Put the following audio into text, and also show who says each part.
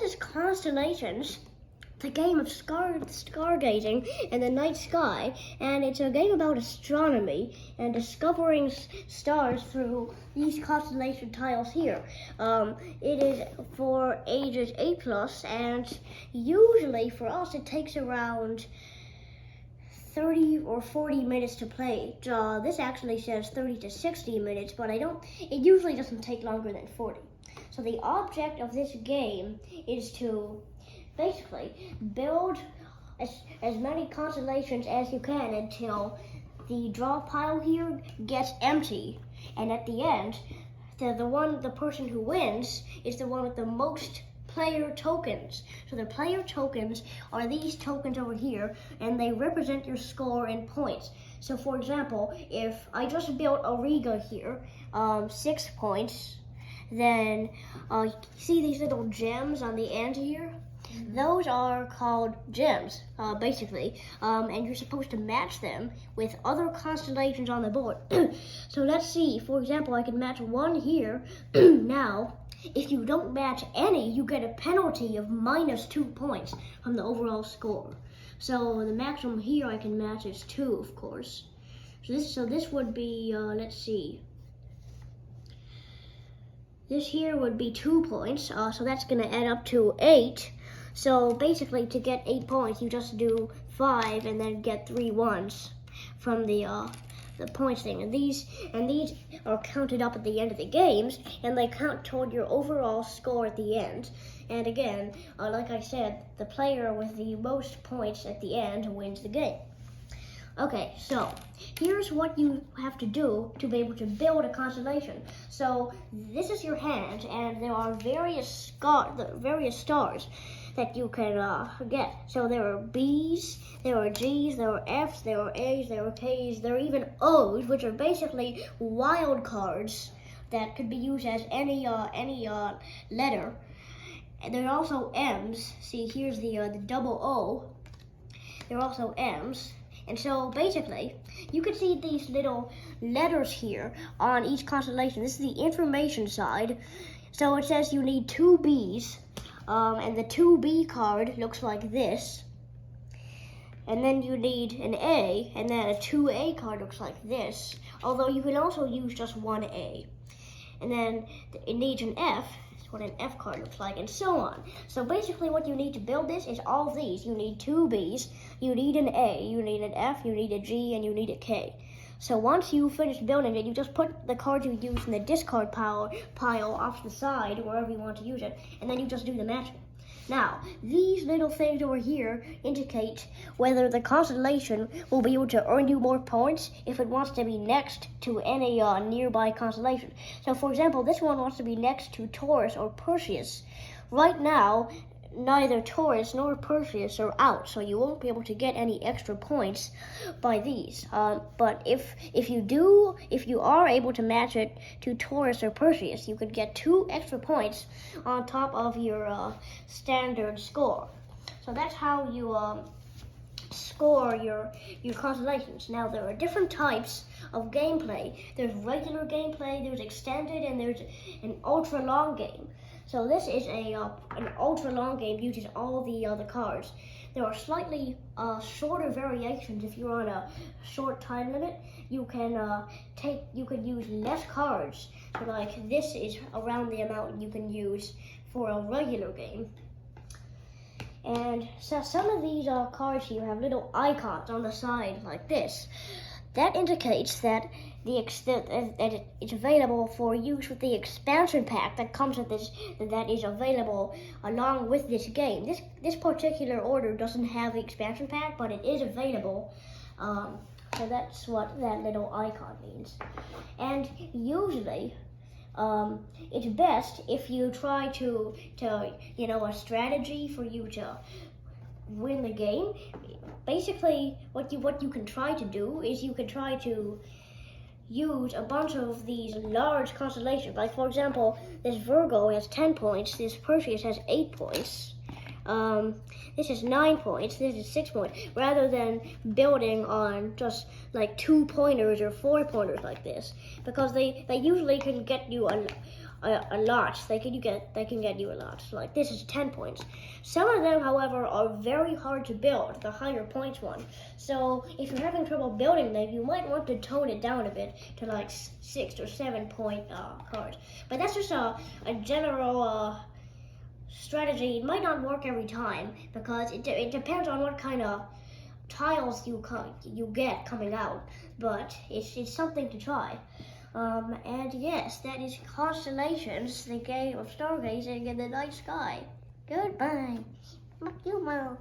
Speaker 1: is Constellations, the game of stargazing in the night sky, and it's a game about astronomy and discovering stars through these constellation tiles here. It is for ages 8+, and usually for us it takes around 30 or 40 minutes to play. This actually says 30 to 60 minutes, but it usually doesn't take longer than 40. So the object of this game is to basically build as many constellations as you can until the draw pile here gets empty. And at the end, the person who wins is the one with the most player tokens. So the player tokens are these tokens over here, and they represent your score in points. So for example, if I just built a Riga here, 6 points, then see these little gems on the end here? Those are called gems, basically, and you're supposed to match them with other constellations on the board. So let's see, for example, I can match one here. Now, if you don't match any, you get a penalty of -2 points from the overall score. So the maximum here I can match is 2, of course. So this would be, let's see. This here would be 2 points, so that's going to add up to 8. So basically, to get 8 points, you just do 5 and then get 3 ones from the points thing. And these are counted up at the end of the games, and they count toward your overall score at the end. And again, like I said, the player with the most points at the end wins the game. Okay, so here's what you have to do to be able to build a constellation. So this is your hand, and there are various stars that you can get. So there are B's, there are G's, there are F's, there are A's, there are K's, there are even O's, which are basically wild cards that could be used as any letter. And there are also M's. See, here's the double O. There are also M's. And so basically, you can see these little letters here on each constellation. This is the information side. So it says you need 2 B's, and the 2B card looks like this. And then you need an A, and then a 2A card looks like this. Although you can also use just one A. And then it needs an F. What an F card looks like, and so on. So basically what you need to build this is all of these. You need 2 B's, you need an A, you need an F, you need a G, and you need a K. So once you finish building it, you just put the cards you use in the discard pile off to the side, wherever you want to use it, and then you just do the matching. Now, these little things over here indicate whether the constellation will be able to earn you more points if it wants to be next to any nearby constellation. So, for example, this one wants to be next to Taurus or Perseus. Right now, neither Taurus nor Perseus are out, so you won't be able to get any extra points by these. But if you are able to match it to Taurus or Perseus, you could get 2 extra points on top of your standard score. So that's how you score your constellations. Now there are different types of gameplay. There's regular gameplay, there's extended, and there's an ultra long game. So this is an ultra long game, uses all the other cards. There are slightly shorter variations. If you're on a short time limit, you can use less cards. So like this is around the amount you can use for a regular game. And so some of these cards here have little icons on the side like this. That indicates that it's available for use with the expansion pack that comes with this, that is available along with this game. This particular order doesn't have the expansion pack, but it is available. So that's what that little icon means. And usually, it's best if you try to a strategy for you to win the game. Basically, what you can try to do is you can try to use a bunch of these large constellations. Like, for example, this Virgo has 10 points, this Perseus has 8 points, this is 9 points, this is 6 points, rather than building on just like 2 pointers or 4 pointers like this, because they usually can get you a lot. They can get you a lot. Like this is 10 points. Some of them, however, are very hard to build. The higher points one. So if you're having trouble building them, you might want to tone it down a bit to like 6 or 7 point cards. But that's just a general strategy. It might not work every time because it depends on what kind of tiles you get coming out. But it's something to try. And yes, that is Constellations, the game of stargazing in the night sky. Goodbye. Fuck you, Mo.